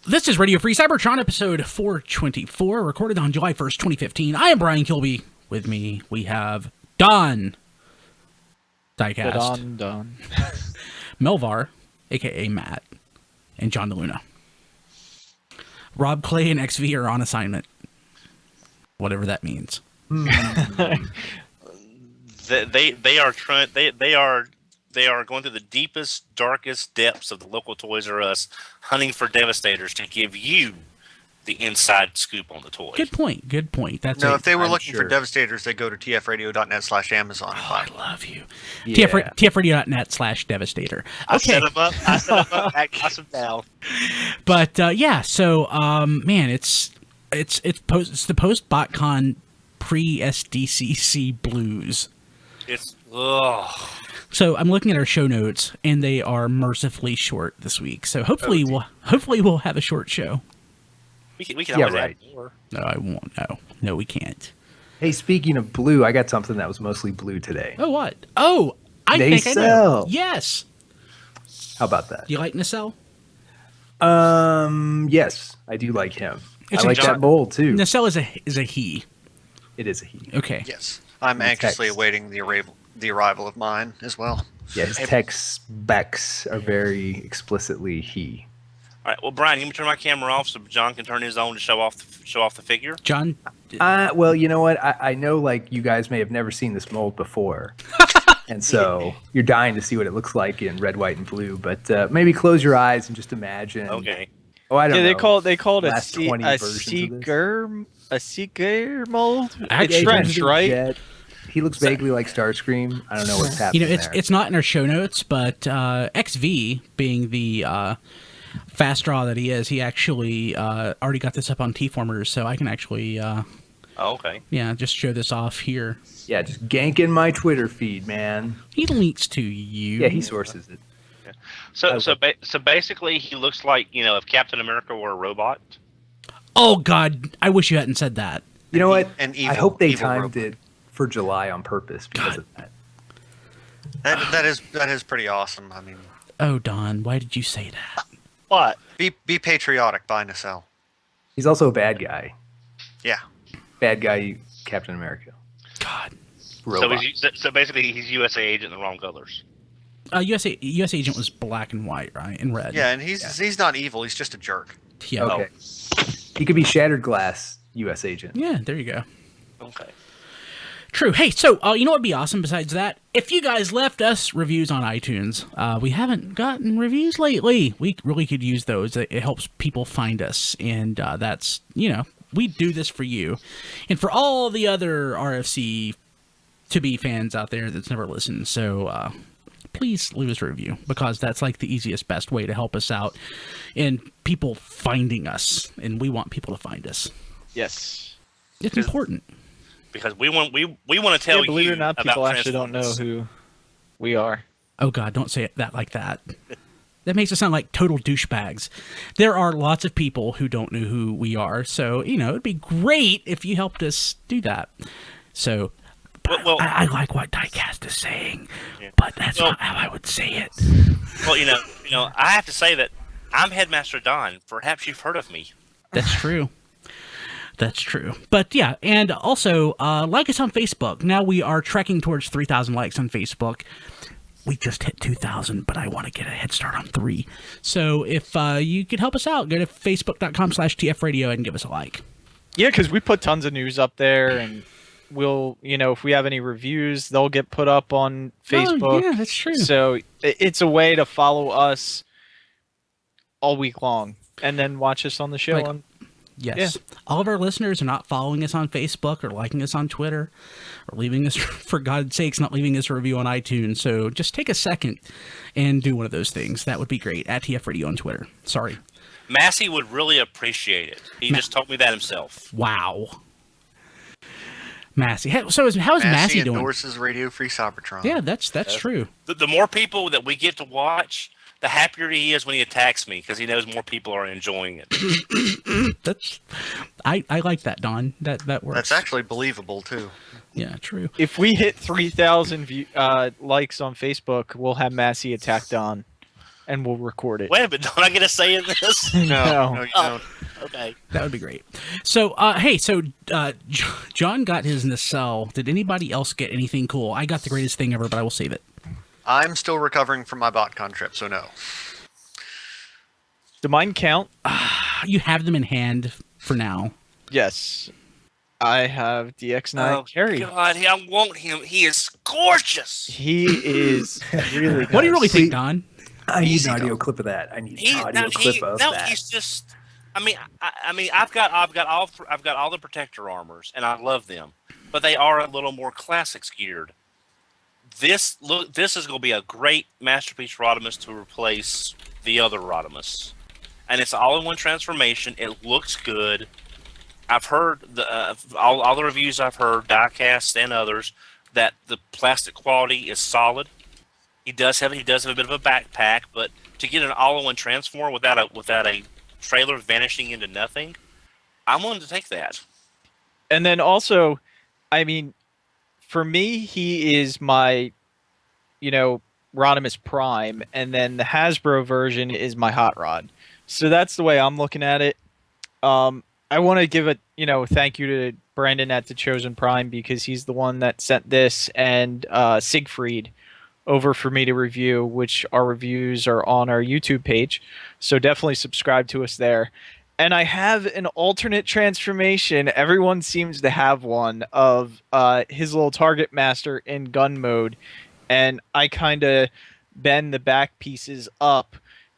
This is Radio Free Cybertron, episode 424, recorded on July 1st, 2015. I am Brian Kilby. With me, we have Don. Diecast. Don. Melvar, a.k.a. Matt, and John DeLuna. Rob, Clay, and XV are on assignment. Whatever that means. They are going through the deepest, darkest depths of the local Toys R Us, hunting for Devastators to give you the inside scoop on the toy. Good point. That's if they were looking for Devastators, they'd go to tfradio.net/Amazon. Oh, I love you. Yeah. tfradio.net/Devastator. Okay. I set them up. Pass them down. But so man, it's the post BotCon pre SDCC blues. It's So I'm looking at our show notes, and they are mercifully short this week. So hopefully we'll have a short show. We can always add more. No, I won't. No, we can't. Hey, speaking of blue, I got something that was mostly blue today. Oh, what? Oh, I think I know. Yes. How about that? Do you like Nacelle? Yes, I do like him. I like that bowl too. Nacelle is a he. It is a he. Okay. Yes, I'm anxiously awaiting the arrival of mine as well. Yeah, his text specs are very explicitly he. All right. Well, Brian, you can turn my camera off so John can turn his own to show off the figure. John. Well, you know what? I know, like, you guys may have never seen this mold before, and so you're dying to see what it looks like in red, white, and blue. But maybe close your eyes and just imagine. Okay. Oh, I don't know. They called it a Seeker mold. It's French, right? Jet. He looks vaguely like Starscream. I don't know what's happening. It's not in our show notes, but XV, being the fast draw that he is, he actually already got this up on TFormers, so I can actually okay. Yeah, just show this off here. Yeah, just ganking my Twitter feed, man. He links to you. Yeah, he sources it. Yeah. So basically, he looks like, if Captain America were a robot. Oh God, I wish you hadn't said that. You know what? Evil, I hope they timed it for July on purpose because of that. That is pretty awesome. I mean, oh Don, why did you say that? What? Be patriotic, buy Nacelle. He's also a bad guy. Yeah. Bad guy, Captain America. God. Robot. So basically, he's USA agent in the wrong colors. US agent was black and white, right, and red. Yeah, and he's not evil. He's just a jerk. Yeah. Okay. He could be Shattered Glass U.S. agent. Yeah, there you go. Okay. True. Hey, so you know what would be awesome besides that? If you guys left us reviews on iTunes. We haven't gotten reviews lately. We really could use those. It helps people find us, and that's, we do this for you. And for all the other RFC to-be fans out there that's never listened. So please leave us a review, because that's like the easiest, best way to help us out in people finding us, and we want people to find us. Yes. It's important. Because we want to tell you. Believe it or not, people about actually don't know who we are. Oh God, don't say it like that. That makes us sound like total douchebags. There are lots of people who don't know who we are, so it'd be great if you helped us do that. So, well, I like what Diecast is saying, but that's not how I would say it. Well, I have to say that I'm Headmaster Don. Perhaps you've heard of me. That's true. That's true. But yeah, and also like us on Facebook. Now we are trekking towards 3,000 likes on Facebook. We just hit 2,000, but I want to get a head start on 3. So if you could help us out, go to facebook.com/TFradio and give us a like. Yeah, because we put tons of news up there, and we'll, if we have any reviews, they'll get put up on Facebook. Oh, yeah, that's true. So it's a way to follow us all week long, and then watch us on the show. Yes. Yeah. All of our listeners are not following us on Facebook or liking us on Twitter or leaving us, for God's sakes, not leaving us a review on iTunes. So just take a second and do one of those things. That would be great. At TF Radio on Twitter. Sorry. Massey would really appreciate it. He just told me that himself. Wow. Massey. How is Massey doing? Endorses Radio Free Cybertron. Yeah, that's true. The more people that we get to watch, the happier he is when he attacks me, because he knows more people are enjoying it. I like that, Don. That works. That's actually believable too. Yeah, true. If we hit 3,000 likes on Facebook, we'll have Massey attack Don. and we'll record it. Wait, but don't I get a say in this? No. you don't. Okay. That would be great. So, John got his nacelle. Did anybody else get anything cool? I got the greatest thing ever, but I will save it. I'm still recovering from my BotCon trip, so no. Do mine count? You have them in hand for now. Yes. I have DX9 Carry. God, I want him. He is gorgeous. He is really What do you really See, think, Don? I need an audio clip of that. I need an audio clip of that. He's just. I mean, I've got all the protector armors, and I love them, but they are a little more classics geared. This is going to be a great masterpiece Rodimus to replace the other Rodimus, and it's all-in-one transformation. It looks good. I've heard all the reviews I've heard, diecast and others, that the plastic quality is solid. He does have a bit of a backpack, but to get an all-in-one transform without a trailer vanishing into nothing, I'm willing to take that. And then also, I mean, for me, he is my, Rodimus Prime, and then the Hasbro version is my Hot Rod. So that's the way I'm looking at it. I want to give a, thank you to Brandon at The Chosen Prime, because he's the one that sent this and Siegfried over for me to review, which our reviews are on our YouTube page. So definitely subscribe to us there. And I have an alternate transformation. Everyone seems to have one of his little target master in gun mode. And I kind of bend the back pieces up,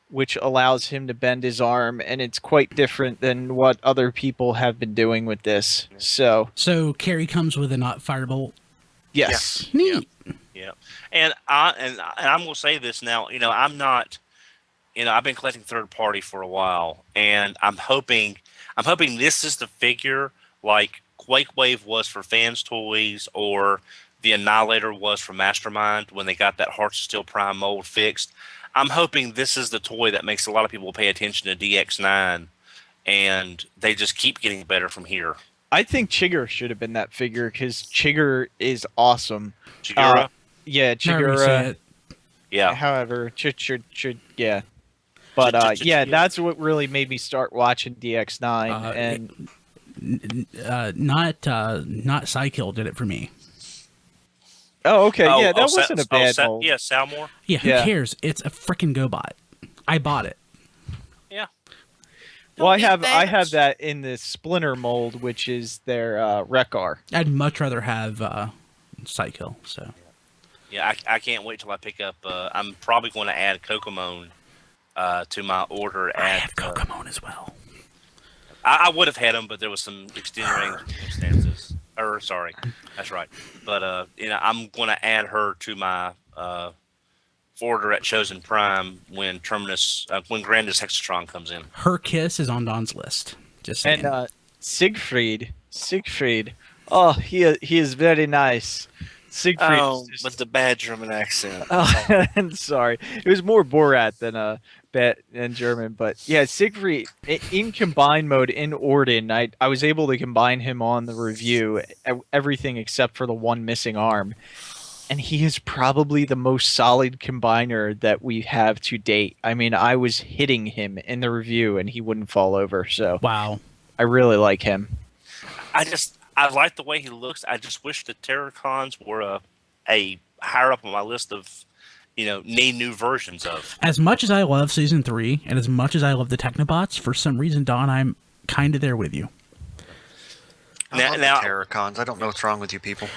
which allows him to bend his arm. And it's quite different than what other people have been doing with this. So Carry comes with a not firebolt. yes. Neat. Yeah, and I'm gonna say this now. I'm not. I've been collecting third party for a while, and I'm hoping this is the figure like Quake Wave was for Fans Toys, or the Annihilator was for Mastermind when they got that Hearts of Steel Prime mold fixed. I'm hoping this is the toy that makes a lot of people pay attention to DX9, and they just keep getting better from here. I think Chigurh should have been that figure, because Chigurh is awesome. Chigurh? Yeah, However you say Chigurh. it. Yeah. However, yeah. But yeah, that's what really made me start watching DX9. And Not Psykill did it for me. oh, okay, yeah, that wasn't a bad mold. Yeah, Salmore. Yeah, who Yeah. cares? It's a freaking GoBot. I bought it. Yeah. Well, I Don't be have fans. that in the Splinter mold, which is their Rekar. I'd much rather have Psykill. So Yeah, I can't wait till I pick up. I'm probably going to add Kokomon to my order. I At, have Kokomon as well. I would have had him, but there was some extenuating circumstances. Sorry, that's right. But I'm going to add her to my order at Chosen Prime when Grandis Hexatron comes in. Her kiss is on Don's list. Just saying. And Siegfried. Oh, he is very nice. Siegfried. is just- with the bad German accent. Oh, I'm sorry. It was more Borat than German, but yeah, Siegfried in combined mode in Orden, I was able to combine him on the review, everything except for the one missing arm, and he is probably the most solid combiner that we have to date. I mean, I was hitting him in the review and he wouldn't fall over, so Wow. I really like him. I like the way he looks. I just wish the Terracons were a higher up on my list of, need new versions of. As much as I love Season 3, and as much as I love the Technobots, for some reason, Don, I'm kind of there with you. I love Now- the Terracons. I don't know what's wrong with you people.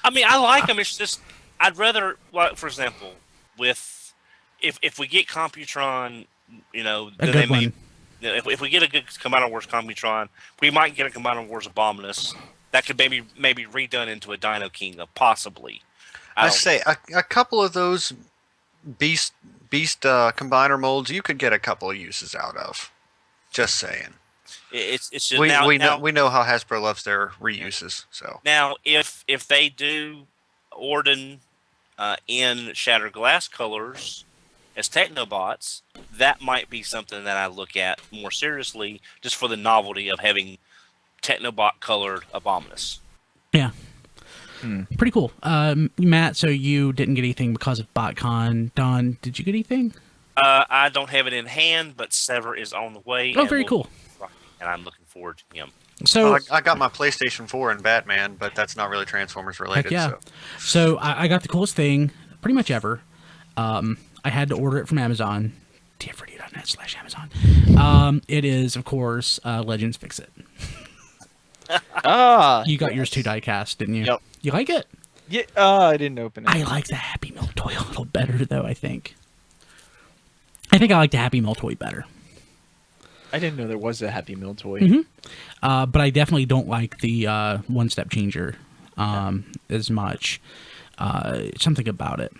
I mean, I like them. It's just I'd rather, like, for example, if we get Computron, A then good they may. one. If we get a good Combiner Wars Computron, we might get a Combiner Wars Abominus that could maybe redone into a Dino King, possibly. I don't say a couple of those beast combiner molds you could get a couple of uses out of. Just saying. It's just We now, know how Hasbro loves their reuses. So Now, if they do Orden in Shattered Glass colors as Technobots, that might be something that I look at more seriously, just for the novelty of having Technobot colored Abominus. Yeah. Pretty cool. Matt, so you didn't get anything because of BotCon. Don, did you get anything? I don't have it in hand, but Sever is on the way. Oh, and very cool. And I'm looking forward to him. So Well, I got my PlayStation 4 and Batman, but that's not really Transformers related. heck yeah. So. So I got the coolest thing pretty much ever. I had to order it from Amazon. TFormers.net/Amazon. It is, of course, Legends Fixit. You got yours too die-cast, didn't you? Yep. You like it? Yeah, I didn't open it. I like the Happy Meal toy a little better, though, I think. I like the Happy Meal toy better. I didn't know there was a Happy Meal toy. Mm-hmm. But I definitely don't like the one-step changer as much. Something about it.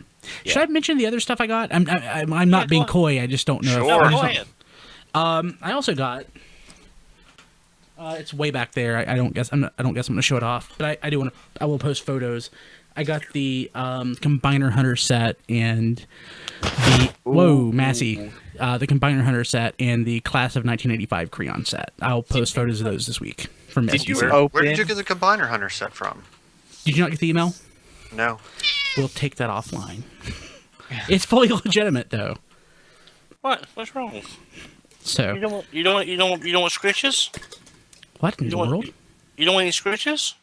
Yeah. Should I mention the other stuff I got? I'm not being coy. I just don't know. Sure. No, I go just ahead. don't- I also got. It's way back there. I don't guess. I don't guess I'm going to show it off. But I do want to. I will post photos. I got the Combiner Hunter set and the Massey. The Combiner Hunter set and the Class of 1985 Kre-O set. I'll post photos of those this week from Did you SDCC. open? Where did you get the Combiner Hunter set from? Did you not get the email? No. We'll take that offline. It's fully legitimate though. What? What's wrong? So You don't want scritches? what in the world? You don't want any scritches?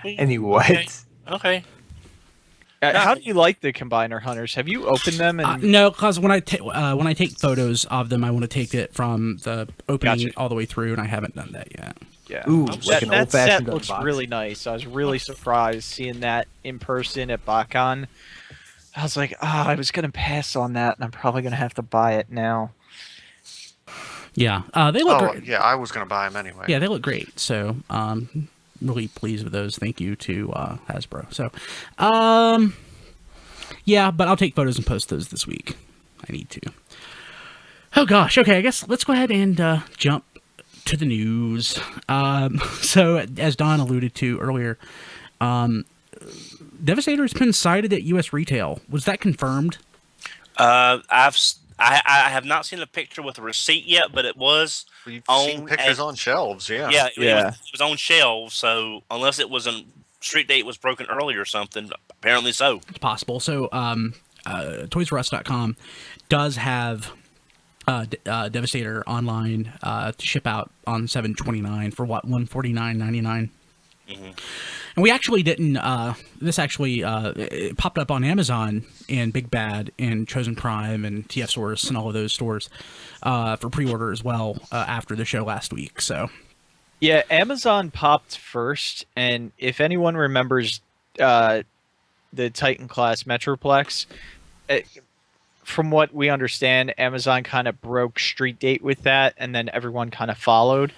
Any what? Okay. How do you like the Combiner Hunters? Have you opened them? And No, because when I take photos of them, I want to take it from the opening Gotcha. all the way through, and I haven't done that yet. yeah, Ooh, that, like an that old-fashioned set looks unboxing. really nice. I was really surprised seeing that in person at BotCon. I was like, I was gonna pass on that, and I'm probably gonna have to buy it now. Yeah, they look. Oh, great. yeah, I was going to buy them anyway. Yeah, they look great. So, really pleased with those. Thank you to Hasbro. So, yeah, but I'll take photos and post those this week. I need to. Oh gosh. Okay, I guess let's go ahead and jump to the news. So, as Don alluded to earlier, Devastator has been sighted at U.S. retail. Was that confirmed? I have not seen a picture with a receipt yet, but it was. We've On seen pictures a- on shelves, yeah. Yeah, Yeah. it was on shelves. So unless it was a street date was broken early or something, apparently so. It's possible. So, ToysRUs.com does have Devastator online to ship out on 7/29 for what, $149.99. And we actually didn't. This actually it popped up on Amazon and Big Bad and Chosen Prime and TFormers and all of those stores for pre-order as well after the show last week. So Yeah, Amazon popped first, and if anyone remembers the Titan class Metroplex, from what we understand, Amazon kind of broke street date with that, and then everyone kind of followed.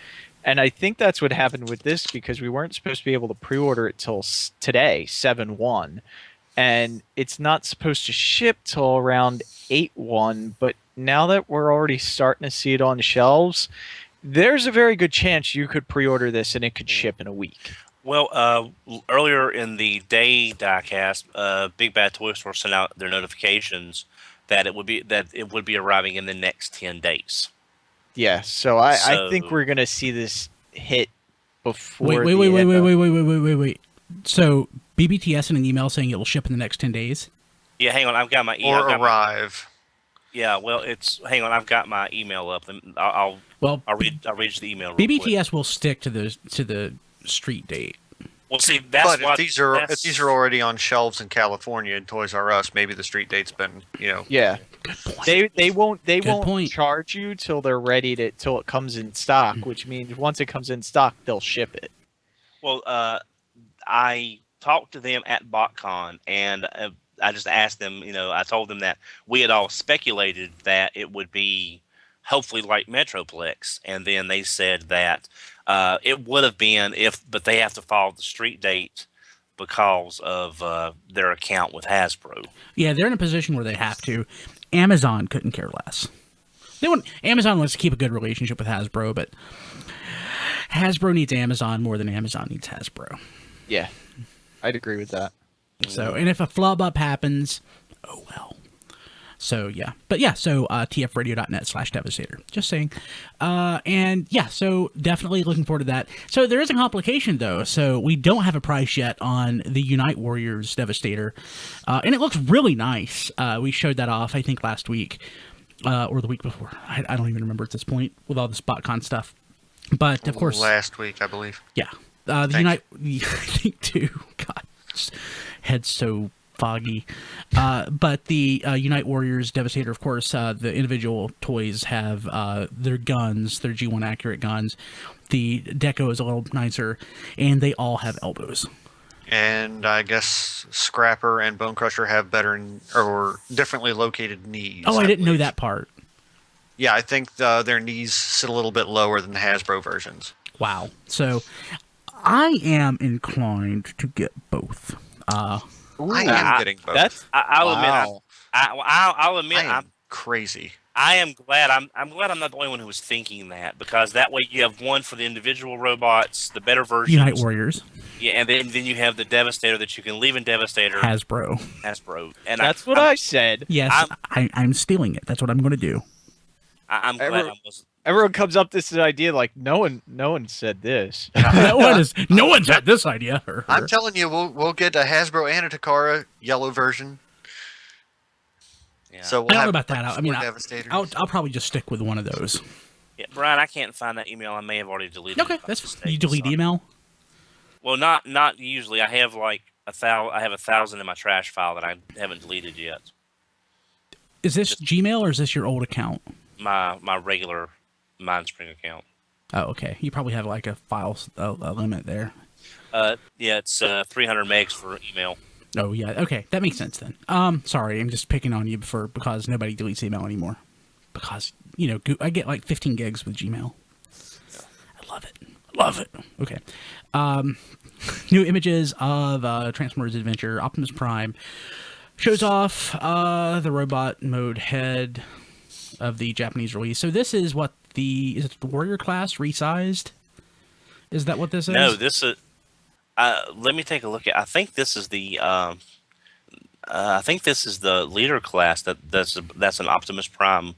And I think that's what happened with this, because we weren't supposed to be able to pre-order it till today, 7/1, and it's not supposed to ship till around 8/1. But now that we're already starting to see it on shelves, there's a very good chance you could pre-order this and it could ship in a week. Well, earlier in the day diecast, Big Bad Toy Store sent out their notifications that it would be arriving in the next 10 days. Yeah, so I think So- we're gonna see this hit before. wait. So BBTS in an email saying it will ship in the next 10 days. Yeah, hang on, I've got my email. Or arrive. Yeah, well, hang on, I've got my email up. I'll read you the email. Real quick. BBTS will stick to the street date. Well, see, that's But what if these are already on shelves in California and Toys R Us, maybe the street date's been, Yeah, Good point. they won't point. charge you till they're ready till it comes in stock, which means once it comes in stock, they'll ship it. Well, I talked to them at BotCon, and I just asked them. I told them that we had all speculated that it would be hopefully like Metroplex, and then they said that it would have been but they have to follow the street date because of their account with Hasbro. Yeah, they're in a position where they have to. Amazon couldn't care less. Amazon wants to keep a good relationship with Hasbro, but Hasbro needs Amazon more than Amazon needs Hasbro. Yeah, I'd agree with that. So, and if a flub up happens, oh well. So yeah, but yeah, so tfradio.net/devastator. Just saying, and yeah, so definitely looking forward to that. So there is a complication though. So we don't have a price yet on the Unite Warriors Devastator, and it looks really nice. We showed that off, I think, last week or the week before. I don't even remember at this point with all this BotCon stuff. But of course, last week I believe. Yeah, the Unite. I think too. God, just head's so foggy. But the Unite Warriors Devastator, of course, the individual toys have their guns, their G1 accurate guns. The deco is a little nicer, and they all have elbows. And I guess Scrapper and Bone Crusher have better or differently located knees. Oh, I didn't know that part. Yeah, I think their knees sit a little bit lower than the Hasbro versions. Wow. So I am inclined to get both. I am getting both. I'll admit. I'll admit. I'm crazy. I am glad. I'm glad I'm not the only one who was thinking that, because that way you have one for the individual robots, the better versions. Unite Warriors. Yeah, and then you have the Devastator that you can leave in Devastator. Hasbro. And that's what I said. Yes, I'm stealing it. That's what I'm going to do. I'm glad I wasn't. Everyone comes up with this idea like no one said this. No one's had this idea. I'm telling you, we'll get a Hasbro and a Takara yellow version. Yeah. So I don't know about that. I mean, I'll probably just stick with one of those. Yeah, Brian, I can't find that email. I may have already deleted it. Okay, that's fine. You delete email? Well, not usually. I have like 1,000 in my trash file that I haven't deleted yet. Is this Gmail or is this your old account? My regular Mindspring account. Oh, okay. You probably have like a file limit there. Yeah, it's 300 megs for email. Oh yeah, okay, that makes sense then. Sorry, I'm just picking on you because nobody deletes email anymore. Because I get like 15 gigs with Gmail. Yeah. I love it. Okay. New images of Transformers Adventure. Optimus Prime shows off the robot mode head of the Japanese release. So this is what is it the Warrior class resized? Is that what this is? No, this is. Let me take a look at. I think this is the. Leader class. That's an Optimus Prime.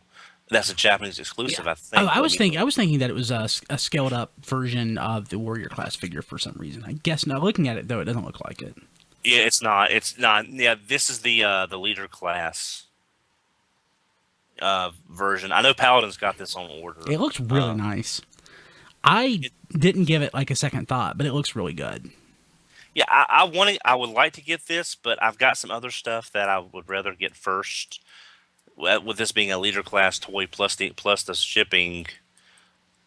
That's a Japanese exclusive. Yeah. I think. Oh, I was thinking that it was a scaled up version of the Warrior class figure for some reason. I guess not. Looking at it though, it doesn't look like it. Yeah, it's not. It's not. Yeah, this is the Leader class version. I know Paladin's got this on order. It looks really nice. I didn't give it like a second thought, but it looks really good. Yeah, I would like to get this, but I've got some other stuff that I would rather get first. With this being a Leader class toy plus the shipping,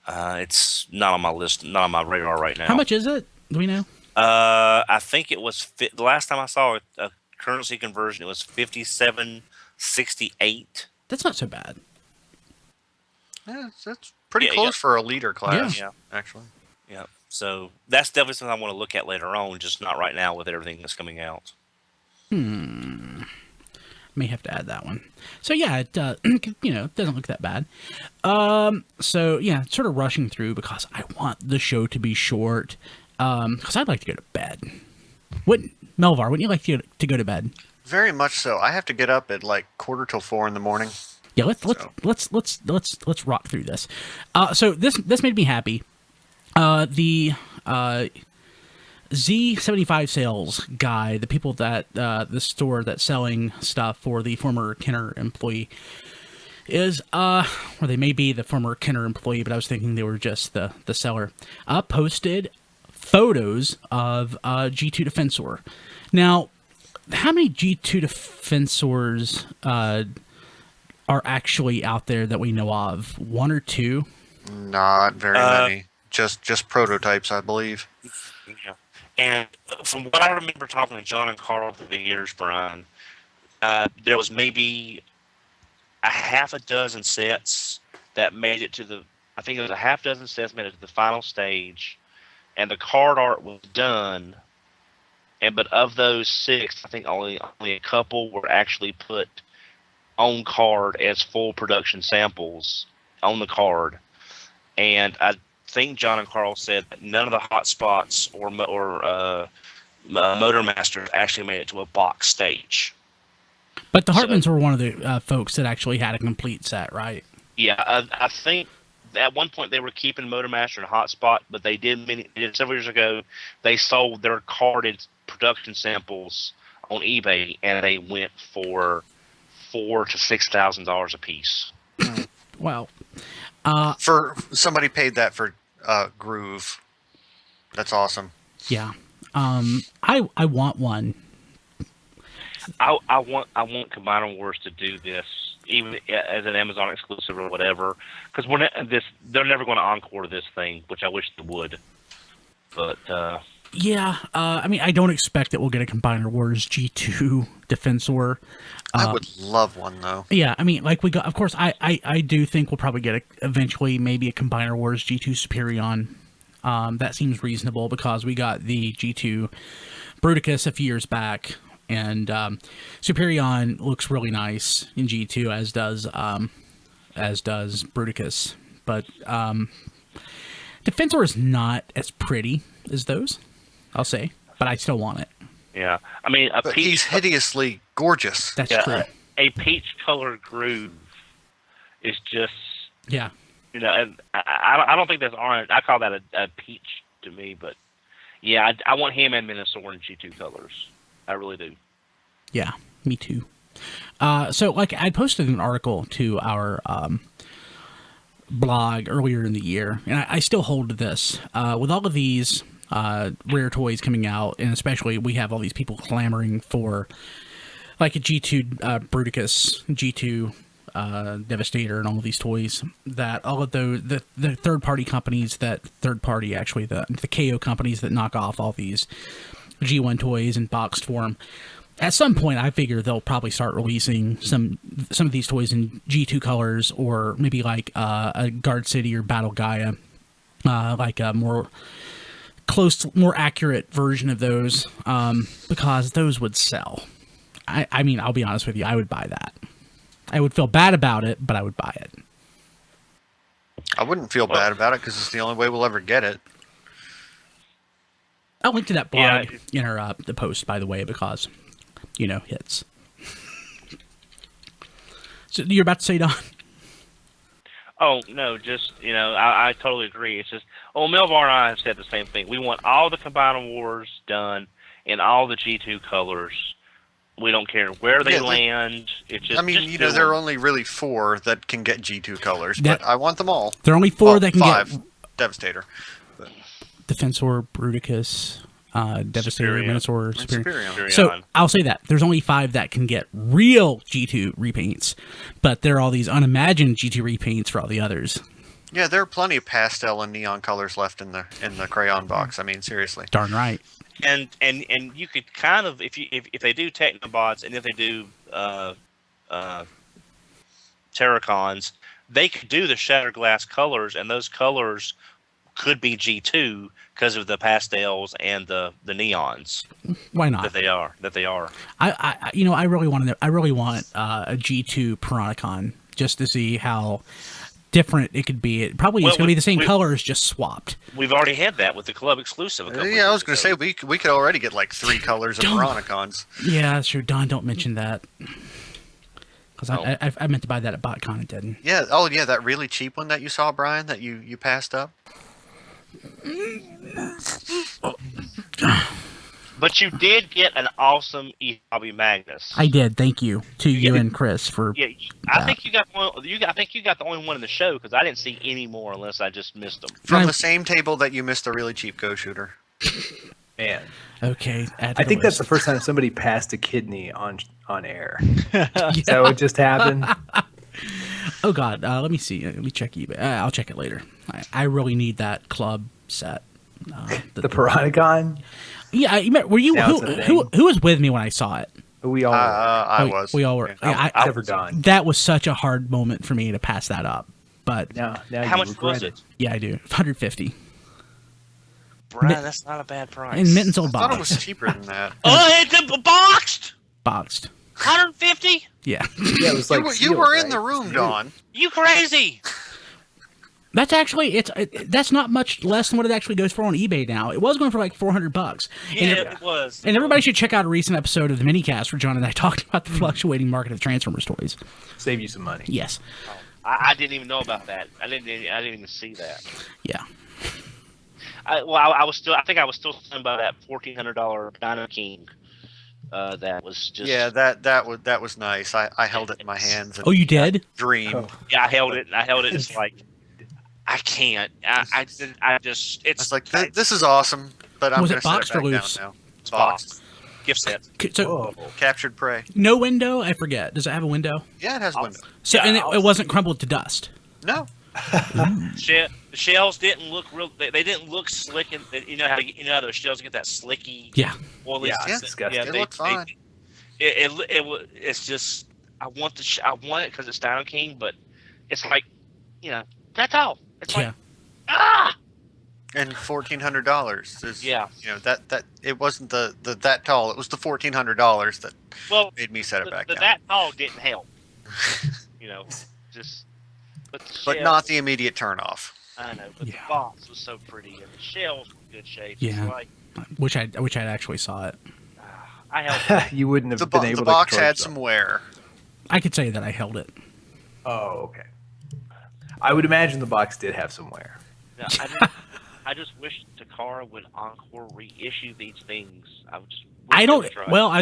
it's not on my list, not on my radar right now. How much is it? Do we know? I think it was the last time I saw a currency conversion, it was 57.68. That's not so bad. Yeah, that's pretty close for a Leader class. Yeah, actually. Yeah. So that's definitely something I want to look at later on, just not right now with everything that's coming out. May have to add that one. So yeah, it it doesn't look that bad. So yeah, sort of rushing through because I want the show to be short. Because I'd like to go to bed. Melvar, wouldn't you like to go to bed? Very much so. I have to get up at like 4:45 in the morning. Yeah, let's rock through this. So this made me happy. The Z75 sales guy, the people that the store that's selling stuff for the former Kenner employee is or they may be the former Kenner employee, but I was thinking they were just the seller. Posted photos of G2 Defensor. Now, how many G2 Defensors are actually out there that we know of? One or two? Not very many. Just prototypes, I believe. Yeah. And from what I remember talking to John and Carl through the years, Brian, there was maybe a half a dozen sets that made it to the. I think it was a half dozen sets made it to the final stage, and the card art was done. But of those 6, I think only a couple were actually put on card as full production samples on the card. And I think John and Carl said that none of the hot spots or Motor Masters actually made it to a box stage. But the Hartmans were one of the folks that actually had a complete set, right? Yeah, I think at one point they were keeping Motormaster and Hotspot, but they did several years ago. They sold their carded production samples on eBay, and they went for $4,000 to $6,000 a piece. Well, For somebody paid that for Groove. That's awesome. yeah. I want one. I want Combiner Wars to do this, even as an Amazon exclusive or whatever, because they're never going to encore this thing, which I wish they would. But Yeah, I mean, I don't expect that we'll get a Combiner Wars G2 Defensor. I would love one though. Yeah, I mean, like we got, of course, I do think we'll probably get eventually maybe a Combiner Wars G2 Superion. That seems reasonable because we got the G2 Bruticus a few years back, and Superion looks really nice in G2, as does Bruticus. But Defensor is not as pretty as those, I'll say, but I still want it. yeah, I mean, But he's hideously gorgeous. That's yeah, true. a peach colored Groove is just, Yeah. you know, and I don't think that's orange. I call that a peach to me, but yeah, I want him and Minosaur in G2 colors. I really do. Yeah, me too. So, like, I posted an article to our blog earlier in the year, and I still hold to this. With all of these rare toys coming out, and especially we have all these people clamoring for, like, a G2 Bruticus, G2 Devastator, and all of these toys, that all of the third-party companies, the Kre-O companies that knock off all these G1 toys in boxed form, at some point I figure they'll probably start releasing some of these toys in G2 colors, or maybe like a Guard City or Battle Gaia, like a more accurate version of those, because those would sell. I mean, I'll be honest with you, I would buy that. I would feel bad about it, but I would buy it. I wouldn't feel bad about it because it's the only way we'll ever get it. I'll link to that blog in our the post, by the way, because, hits. So you're about to say, Don? Oh, no, just, I totally agree. It's just, Melvar and I have said the same thing. We want all the Combiner Wars done in all the G2 colors. We don't care where they land. It's just, there are only really 4 that can get G2 colors, but I want them all. There are only 4 that can 5. get Devastator. Defensor, Bruticus, Devastator, Minosaur, Superion. So I'll say that there's only 5 that can get real G2 repaints, but there are all these unimagined G2 repaints for all the others. Yeah, there are plenty of pastel and neon colors left in the crayon box. I mean, seriously. Darn right. And you could kind of, if they do Technobots and if they do Terracons, they could do the Shattered Glass colors, and those colors could be G2 because of the pastels and the neons. Why not? That they are. I really want a G2 Piranacon just to see how different it could be. It probably is going to be the same colors, just swapped. We've already had that with the club exclusive. I was going to say we could already get like 3 colors of Piranacons. Yeah, that's true. Don, don't mention that. Because I meant to buy that at BotCon and didn't. Yeah. Oh, yeah. That really cheap one that you saw, Brian, that you passed up. But you did get an awesome eHobby Magnus. I did. Thank you to you and Chris for. Yeah, I think you got one. I think you got the only one in the show because I didn't see any more unless I just missed them. From the same table that you missed a really cheap Go Shooter. Man. Okay. I think that's the first time somebody passed a kidney on air. Is that what just happened? Oh God. Let me see. Let me check eBay. I'll check it later. I really need that club set. The Piranacon? Yeah, were you who was with me when I saw it? We all I was. We all were. I never done. That was such a hard moment for me to pass that up. But now How much was it? Yeah, I do. 150. Brian, that's not a bad price. And Mittens old I thought box. it was cheaper than that. Oh, it's boxed. Boxed. 150. Yeah. Yeah, it was like you were in the room, Don. You crazy? That's actually that's not much less than what it actually goes for on eBay now. It was going for like $400. Yeah, it was. And everybody should check out a recent episode of the minicast where John and I talked about the fluctuating market of Transformers toys. Save you some money. Yes. I didn't even know about that. I didn't even see that. Yeah. I think I was still stunned by that $1,400 Dino King. That was just that was nice. I held it in my hands. And Oh, you did? Dream. Oh. Yeah, I held it. It's like I can't. I just. It's like this is awesome, but I'm Was going it to set boxed it or back loose? down now. It's boxed. Gift set. So Captured prey. no window? I forget. Does it have a window? Yeah, it has a window. So and it wasn't crumbled to dust. No. The shells didn't look real. They didn't look slick, and you know how those shells get that slicky. Yeah. Oily. Yeah, disgusting. It looked fine. It's just I want it because it's Dino King, but it's like that's all. It's like And $1,400 is that it wasn't the that tall. It was the $1,400 that made me set it back down. That tall didn't help. Just but not the immediate turnoff. I know, but the box was so pretty and the shells were in good shape. Yeah. It's like, Which I actually saw it. I held it. You wouldn't have been able to. The box control had yourself. some wear. I could say that I held it. Oh, okay. I would imagine the box did have some wear. Yeah, I just wish Takara would Encore reissue these things. I would just. I was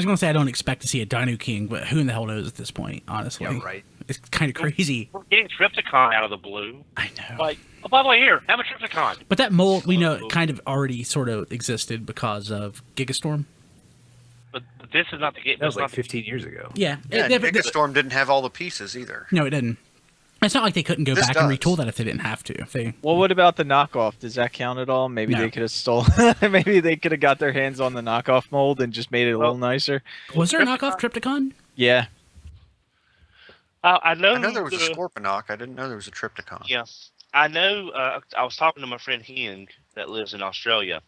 going to say I don't expect to see a Dino King, but who in the hell knows at this point, honestly. Yeah, right. It's kind of crazy. We're getting Trypticon out of the blue. I know. Like, oh, by the way, here, have a Trypticon. But that mold, we know, kind of already sort of existed because of Gigastorm. But this is not the game. That was like 15 years ago. Yeah. Gigastorm didn't have all the pieces either. No, it didn't. It's not like they couldn't go back and retool that if they didn't have to. Well, what about the knockoff? Does that count at all? Maybe they could have stole. Maybe they could have got their hands on the knockoff mold and just made it a little nicer. Was there a knockoff Trypticon? Yeah. I know there was a Scorponok. I didn't know there was a Trypticon. Yeah. I know. I was talking to my friend Hing that lives in Australia.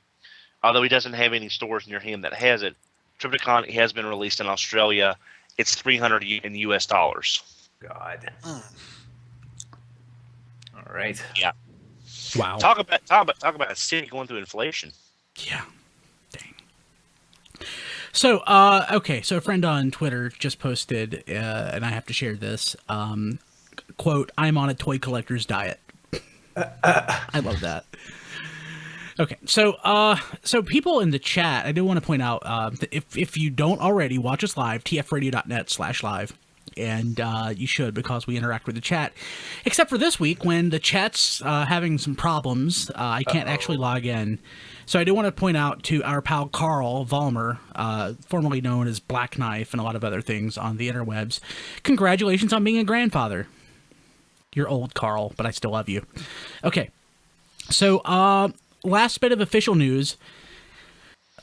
Although he doesn't have any stores near him that has it, Trypticon has been released in Australia. It's $300 in US dollars. God. All right. Yeah. Wow. Talk about a city going through inflation. Yeah. Dang. So, okay. So a friend on Twitter just posted, and I have to share this, quote, "I'm on a toy collector's diet." I love that. Okay, so people in the chat, I do want to point out, if you don't already, watch us live, tfradio.net/live, and you should, because we interact with the chat, except for this week when the chat's having some problems. I can't actually log in. So I do want to point out to our pal Carl Vollmer, formerly known as Black Knife and a lot of other things on the interwebs, congratulations on being a grandfather. You're old, Carl, but I still love you. Okay, so last bit of official news,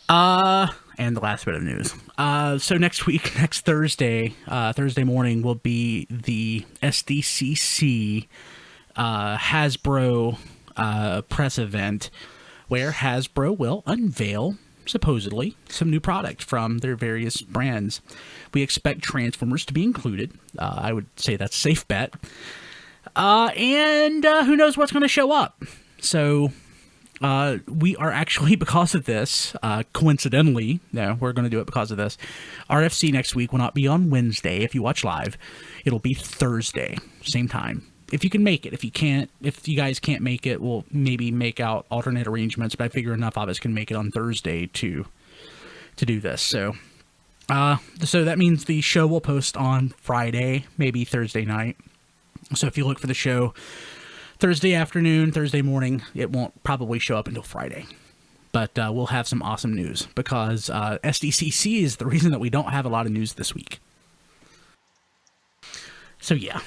and the last bit of news. So next week, next Thursday morning, will be the SDCC Hasbro press event, where Hasbro will unveil, supposedly, some new product from their various brands. We expect Transformers to be included. I would say that's a safe bet. And who knows what's going to show up. So we are actually, because of this, coincidentally, no, we're going to do it because of this. RFC next week will not be on Wednesday. If you watch live, it'll be Thursday, same time. If you can make it. If you can't, if you guys can't make it, we'll maybe make out alternate arrangements, but I figure enough of us can make it on Thursday to do this. So that means the show will post on Friday, maybe Thursday night. So if you look for the show Thursday afternoon, Thursday morning, it won't probably show up until Friday. But we'll have some awesome news, because SDCC is the reason that we don't have a lot of news this week. So yeah.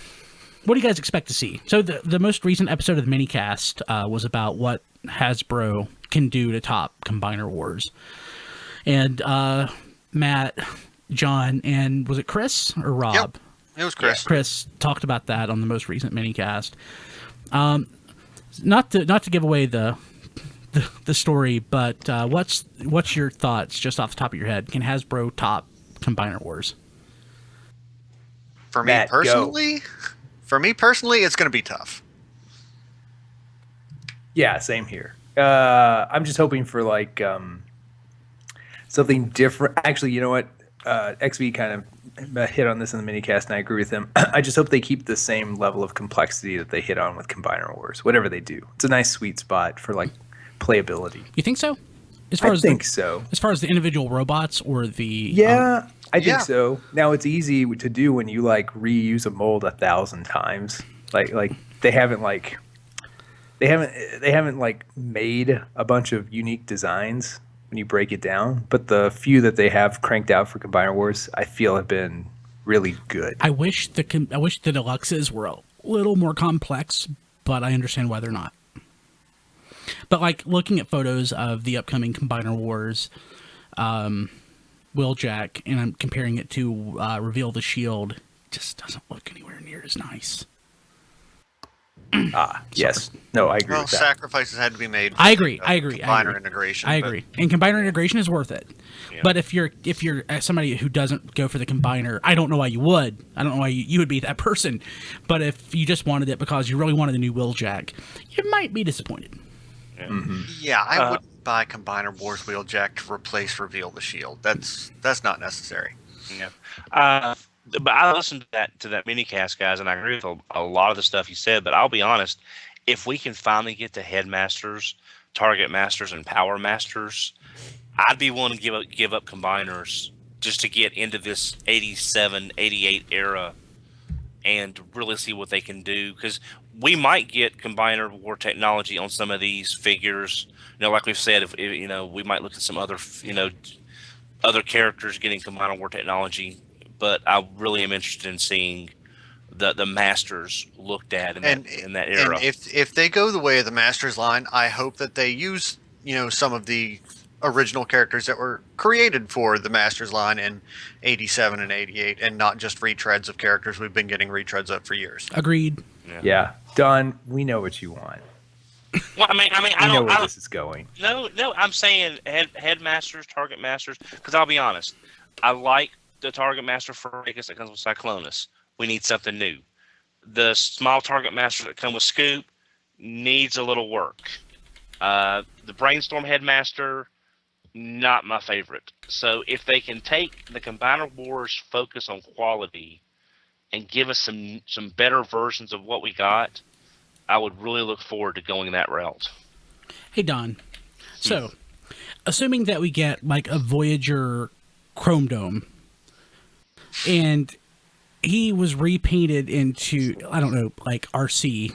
What do you guys expect to see? So the most recent episode of the minicast was about what Hasbro can do to top Combiner Wars. And Matt, John, and was it Chris or Rob? Yep, it was Chris. Yeah, Chris talked about that on the most recent minicast. Not to give away the story, but what's your thoughts just off the top of your head? Can Hasbro top Combiner Wars? For me personally, it's going to be tough. Yeah, same here. I'm just hoping for like something different. Actually, you know what? XV kind of hit on this in the minicast, and I agree with him. I just hope they keep the same level of complexity that they hit on with Combiner Wars. Whatever they do, it's a nice sweet spot for like playability. You think so? I think so. As far as the individual robots or the I think so. Now it's easy to do when you like reuse a mold 1,000 times. Like they haven't made a bunch of unique designs when you break it down, but the few that they have cranked out for Combiner Wars, I feel have been really good. I wish the deluxes were a little more complex, but I understand why they're not. But like looking at photos of the upcoming Combiner Wars Wheeljack, and I'm comparing it to Reveal the Shield, it just doesn't look anywhere near as nice. Yes. No, I agree Well, with that. sacrifices had to be made. I agree. Combiner integration. I agree. And combiner integration is worth it. Yeah. But if you're somebody who doesn't go for the combiner, I don't know why you would. I don't know why you would be that person. But if you just wanted it because you really wanted a new Wheeljack, you might be disappointed. Yeah. Mm-hmm. Yeah, I wouldn't buy Combiner Wars Wheeljack to replace Reveal the Shield. That's not necessary. Yeah. But I listened to that minicast, guys, and I agree with a lot of the stuff you said. But I'll be honest, if we can finally get to Headmasters, Target Masters, and Power Masters, I'd be willing to give up Combiners just to get into this 87, 88 era and really see what they can do. Because we might get Combiner War technology on some of these figures. Like we've said, if we might look at some other other characters getting Combiner War technology. But I really am interested in seeing the Masters looked at in that era. And if they go the way of the Masters line, I hope that they use some of the original characters that were created for the Masters line in 87 and 88, and not just retreads of characters we've been getting retreads of for years. Agreed. Yeah. Don, we know what you want. Well, I mean, I know where this is going. No, I'm saying Headmasters, Target Masters, because I'll be honest, I like the Target Master Fracas that comes with Cyclonus. We need something new. The small Target Master that come with Scoop needs a little work. The Brainstorm Headmaster, not my favorite. So if they can take the Combiner Wars focus on quality and give us some better versions of what we got, I would really look forward to going that route. Hey, Don. So, assuming that we get like a Voyager Chrome Dome, and he was repainted into, I don't know, like RC,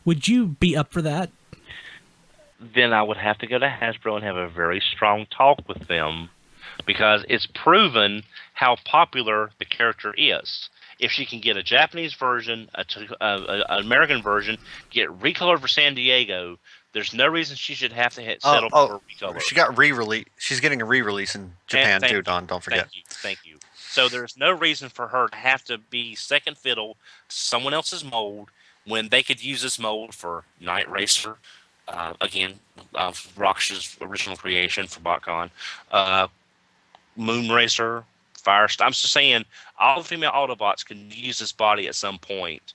would you be up for that? Then I would have to go to Hasbro and have a very strong talk with them, because it's proven how popular the character is. If she can get a Japanese version, an American version, get recolored for San Diego, there's no reason she should have to settle for a recolor. She got re-release. She's getting a re-release in Japan too, Don. Don't forget. Thank you. So there's no reason for her to have to be second fiddle to someone else's mold when they could use this mold for Night Racer, again, Rox's original creation for BotCon, Moon Racer, Firestar. I'm just saying, all the female Autobots can use this body at some point,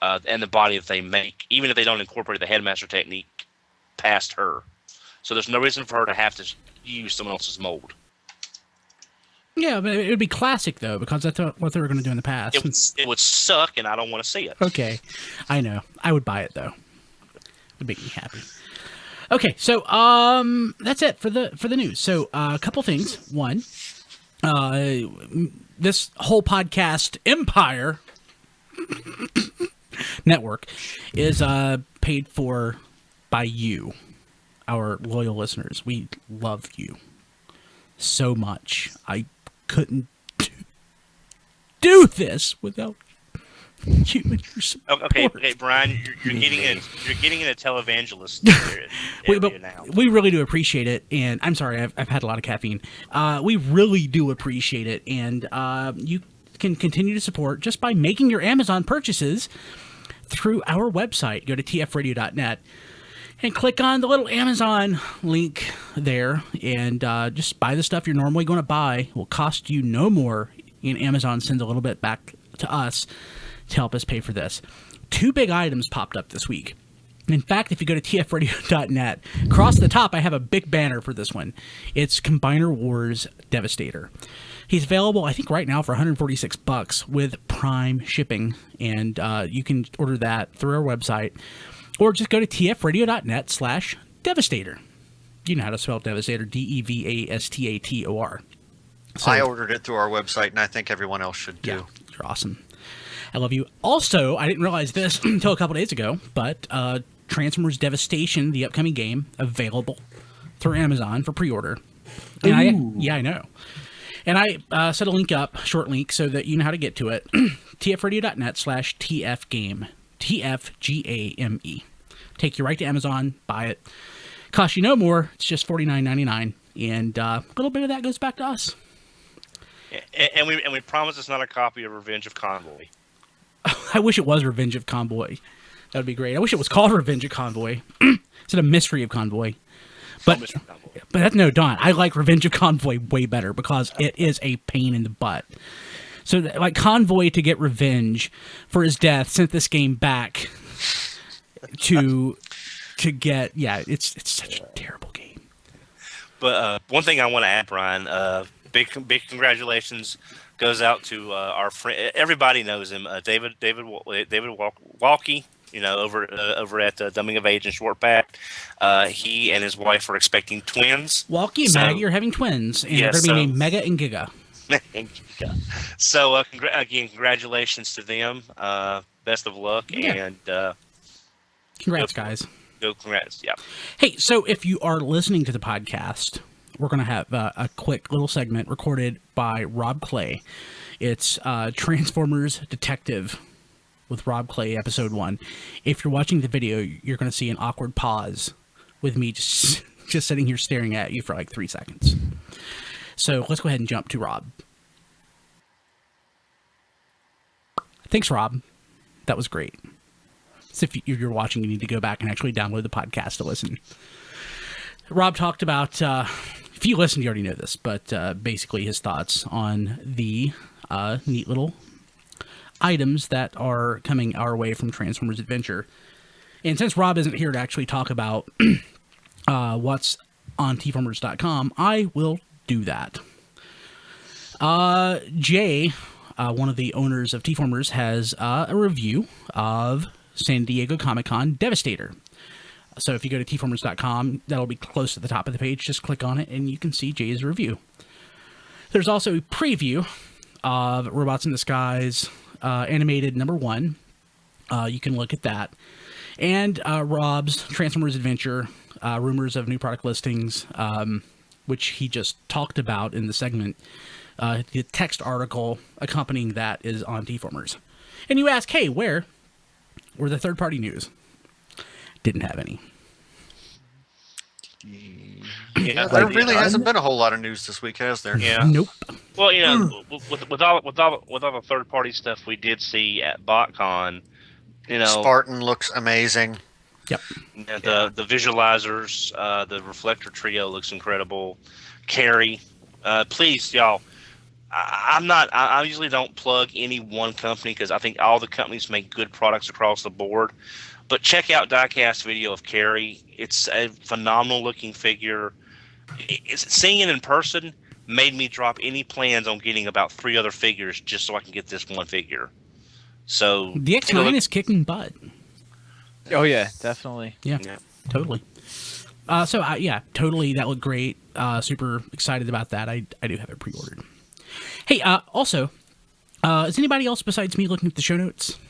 and the body that they make, even if they don't incorporate the Headmaster technique past her. So there's no reason for her to have to use someone else's mold. Yeah, but it would be classic, though, because that's what they were going to do in the past. It would suck, and I don't want to see it. Okay. I know. I would buy it, though. It would make me happy. Okay, so that's it for the news. So a couple things. One, this whole podcast empire network is paid for by you, our loyal listeners. We love you so much. I couldn't do this without you and your support. Okay, Brian, you're getting a televangelist now. We really do appreciate it, and I'm sorry, I've had a lot of caffeine. We really do appreciate it, and you can continue to support just by making your Amazon purchases through our website. Go to tfradio.net and click on the little Amazon link there, and just buy the stuff you're normally going to buy. It will cost you no more, and Amazon sends a little bit back to us to help us pay for this. 2 big items popped up this week. In fact, if you go to tfradio.net, across the top, I have a big banner for this one. It's Combiner Wars Devastator. He's available, I think, right now for $146 with Prime shipping, and you can order that through our website, or just go to tfradio.net/Devastator. You know how to spell Devastator, Devastator. So, I ordered it through our website, and I think everyone else should too. Yeah, you're awesome. I love you. Also, I didn't realize this until a couple days ago, but Transformers Devastation, the upcoming game, available through Amazon for pre-order. And I know. And I set a link up, short link, so that you know how to get to it. tfradio.net/tfgame. TFGAME. Take you right to Amazon, buy it. Costs you no more. It's just $49.99. And a little bit of that goes back to us. And we promise it's not a copy of Revenge of Convoy. I wish it was Revenge of Convoy. That would be great. I wish it was called Revenge of Convoy instead of Mystery of Convoy. But that's no, Don. I like Revenge of Convoy way better because it is a pain in the butt. So, like, Convoy, to get revenge for his death, sent this game back to get. Yeah, it's such a terrible game. But one thing I want to add, Brian, big congratulations goes out to our friend. Everybody knows him, David Walkie. You know, over at Dumbing of Age and Short Pack, he and his wife are expecting twins. Walkie and Maggie are having twins, and they're going to be named Mega and Giga. So again, congratulations to them. Best of luck, and congrats, guys. Congrats, yeah. Hey, so if you are listening to the podcast, we're going to have a quick little segment recorded by Rob Clay. It's Transformers Detective with Rob Clay, episode 1. If you're watching the video, you're going to see an awkward pause with me just sitting here staring at you for like 3 seconds. So let's go ahead and jump to Rob. Thanks, Rob. That was great. So if you're watching, you need to go back and actually download the podcast to listen. Rob talked about, if you listened, you already know this, but basically his thoughts on the neat little items that are coming our way from Transformers Adventure. And since Rob isn't here to actually talk about what's on TFormers.com, I will do that. Jay, one of the owners of TFormers, has a review of San Diego Comic-Con Devastator. So if you go to TFormers.com, that'll be close to the top of the page. Just click on it and you can see Jay's review. There's also a preview of Robots in Disguise animated #1. You can look at that. And Rob's Transformers Adventure, rumors of new product listings, which he just talked about in the segment. The text article accompanying that is on TFormers. And you ask, hey, where were the third-party news? Didn't have any. Yeah, there really hasn't been a whole lot of news this week, has there? Yeah. Nope. Well, you know, with all the third party stuff we did see at BotCon, you know, Spartan looks amazing. Yep. The visualizers, the reflector trio looks incredible. Carry, please, y'all. I usually don't plug any one company because I think all the companies make good products across the board. But check out Diecast video of Carry. It's a phenomenal looking figure. Seeing it in person made me drop any plans on getting about 3 other figures just so I can get this one figure. So the DX9 is kicking butt. Oh yeah, definitely. Yeah. Totally. Yeah, totally. That looked great. Super excited about that. I do have it pre-ordered. Hey, also, is anybody else besides me looking at the show notes?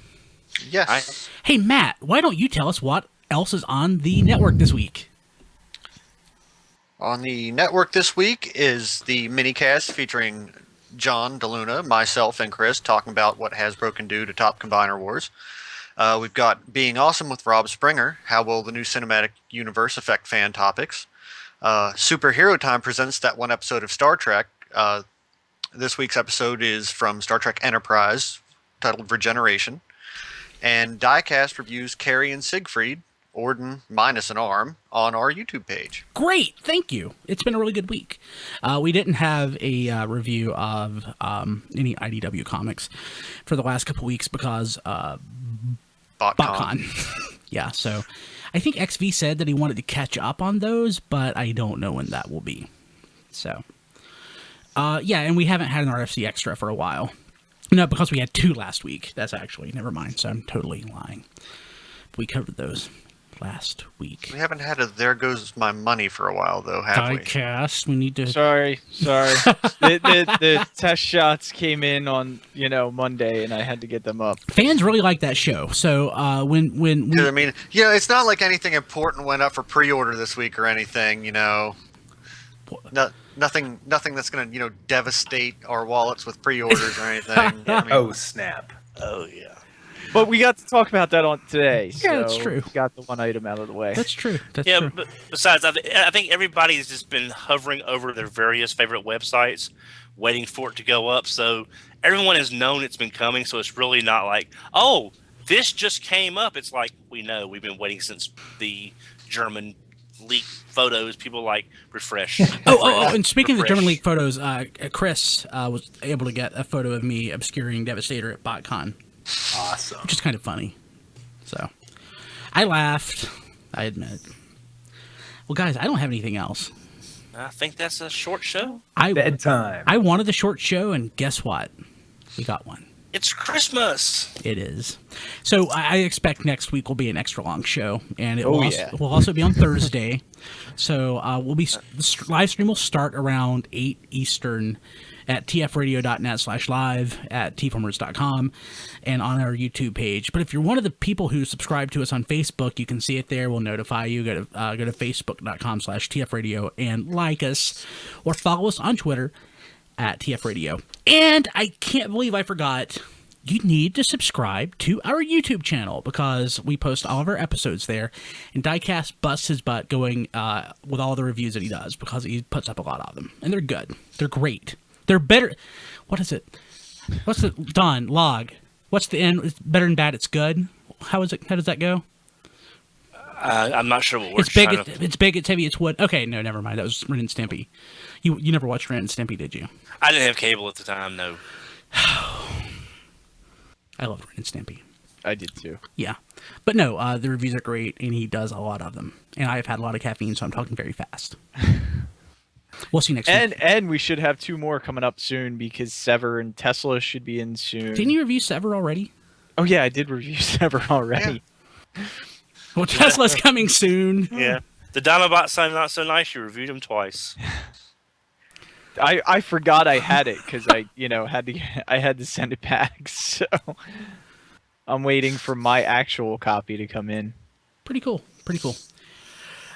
Yes. Hey, Matt, why don't you tell us what else is on the network this week? On the network this week is the minicast featuring John DeLuna, myself, and Chris talking about what Hasbro can do to top Combiner Wars. We've got Being Awesome with Rob Springer. How will the new cinematic universe affect fan topics? Superhero Time presents that one episode of Star Trek. This week's episode is from Star Trek Enterprise, titled Regeneration. And Diecast reviews Carrie and Siegfried, Orden minus an arm, on our YouTube page. Great, thank you. It's been a really good week. We didn't have a review of any IDW comics for the last couple weeks because BotCon. Yeah, so I think XV said that he wanted to catch up on those, but I don't know when that will be. So, yeah, and we haven't had an RFC Extra for a while. No, because we had 2 last week. That's actually, never mind. So I'm totally lying. We covered those last week. We haven't had a There Goes My Money for a while, though, have we? Diecast. We need to. Sorry. the test shots came in on Monday, and I had to get them up. Fans really like that show. So when Yeah, I mean, it's not like anything important went up for pre-order this week or anything. Nothing that's going to devastate our wallets with pre-orders or anything. I mean, Oh snap! Oh yeah. But we got to talk about that on today. Yeah, that's so true. We got the one item out of the way. That's true. That's Yeah, true. but besides, I think everybody's just been hovering over their various favorite websites, waiting for it to go up. So everyone has known it's been coming. So it's really not like, oh, this just came up. It's like, we know we've been waiting since the German leaked photos. People refresh. Oh, and speaking of the German refresh. League photos, Chris was able to get a photo of me obscuring Devastator at BotCon, Awesome. which is kind of funny. So I laughed, I admit. Well, guys, I don't have anything else. I think that's a short show. Bedtime. I wanted a short show, and guess what? We got one. It's Christmas. It is. So I expect next week will be an extra long show, and it yeah. will also be on Thursday. So the live stream will start around 8 Eastern at tfradio.net/live, at tformers.com, and on our YouTube page. But if you're one of the people who subscribe to us on Facebook, you can see it there. We'll notify you. Go to facebook.com/tfradio and like us, or follow us on Twitter at tfradio. And I can't believe I forgot, you need to subscribe to our YouTube channel, because we post all of our episodes there, and Diecast busts his butt going with all the reviews that he does, because he puts up a lot of them, and they're good. They're great. They're better. What is it? What's the Don log? What's the end? It's better than bad. It's good. How is it? How does that go? I'm not sure what we're It's big. trying to... It's big. It's heavy. It's wood. Okay, no, never mind. That was Ren and Stimpy. You never watched Ren and Stimpy, did you? I didn't have cable at the time, no. I loved Ren and Stimpy. I did too. Yeah. But no, the reviews are great, and he does a lot of them. And I've had a lot of caffeine, so I'm talking very fast. We'll see you next week. And we should have 2 more coming up soon, because Sever and Tesla should be in soon. Didn't you review Sever already? Oh yeah, I did review Sever already. Well, Tesla's coming soon. Yeah. The Dinobot sounded not so nice. You reviewed him twice. I forgot I had it, because I had to send it back. So I'm waiting for my actual copy to come in. Pretty cool. Pretty cool.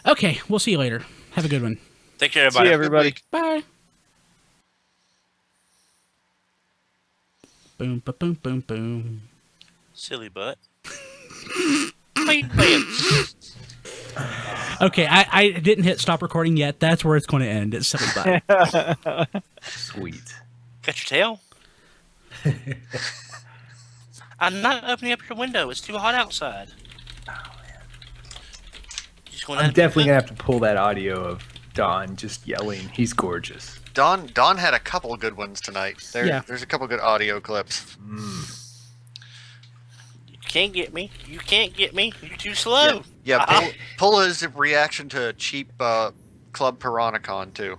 Okay, we'll see you later. Have a good one. Take care, everybody. See you, everybody. Bye. Boom, ba boom, boom, boom. Silly butt. What are you playing? Okay, I didn't hit stop recording yet. That's where it's going to end. It's silly butt. Sweet. Cut your tail? I'm not opening up your window. It's too hot outside. Oh, man. I'm definitely going to have to pull that audio of Don just yelling. He's gorgeous. Don had a couple good ones tonight. There's a couple good audio clips. You can't get me. You can't get me. You're too slow. Yeah, pull his reaction to cheap Club Piranacon, too.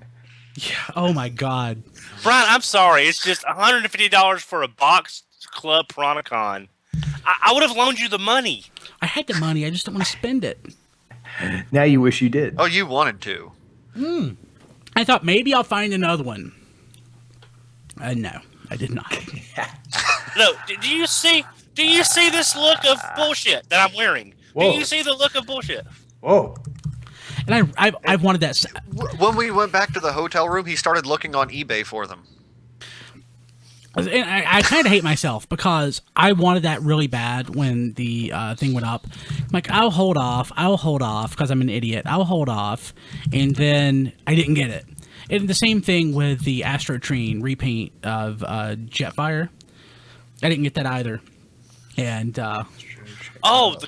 Yeah. Oh, my God. Brian, I'm sorry. It's just $150 for a box Club Piranacon. I would have loaned you the money. I had the money. I just don't want to spend it. Now you wish you did. Oh, you wanted to. I thought maybe I'll find another one. No, I did not. No, do you see this look of bullshit that I'm wearing? Whoa. Do you see the look of bullshit? Whoa. And I've wanted that. When we went back to the hotel room, he started looking on eBay for them. And I kind of hate myself, because I wanted that really bad when the thing went up. I'm like, I'll hold off, because I'm an idiot. I'll hold off, and then I didn't get it. And the same thing with the Astrotrine repaint of Jetfire. I didn't get that either. And the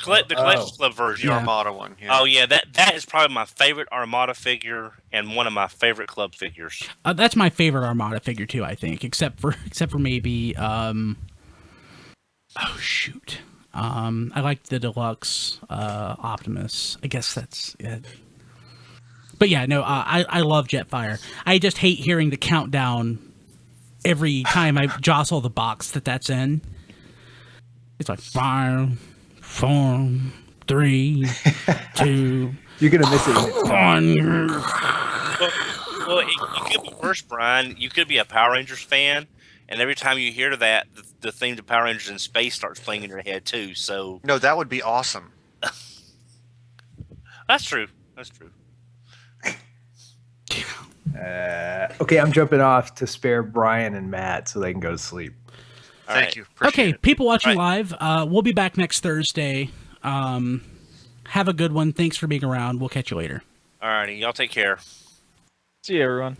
Collector's Club version. The Armada one. Yeah. Oh yeah, that is probably my favorite Armada figure and one of my favorite club figures. that's my favorite Armada figure too, I think, except for maybe oh shoot, I like the deluxe Optimus. I guess that's it. But yeah, no, I love Jetfire. I just hate hearing the countdown every time I jostle the box that's in. It's like 5, 4, 3, 2. You're gonna miss it. 1. Well, you could be worse, Brian. You could be a Power Rangers fan, and every time you hear that, the theme to Power Rangers in Space starts playing in your head too. So No, that would be awesome. that's true. That's true. Okay, I'm jumping off to spare Brian and Matt so they can go to sleep. All Thank right. you. Appreciate Okay, it. people watching Right. live, we'll be back next Thursday. Have a good one. Thanks for being around. We'll catch you later. All righty. Y'all take care. See you, everyone.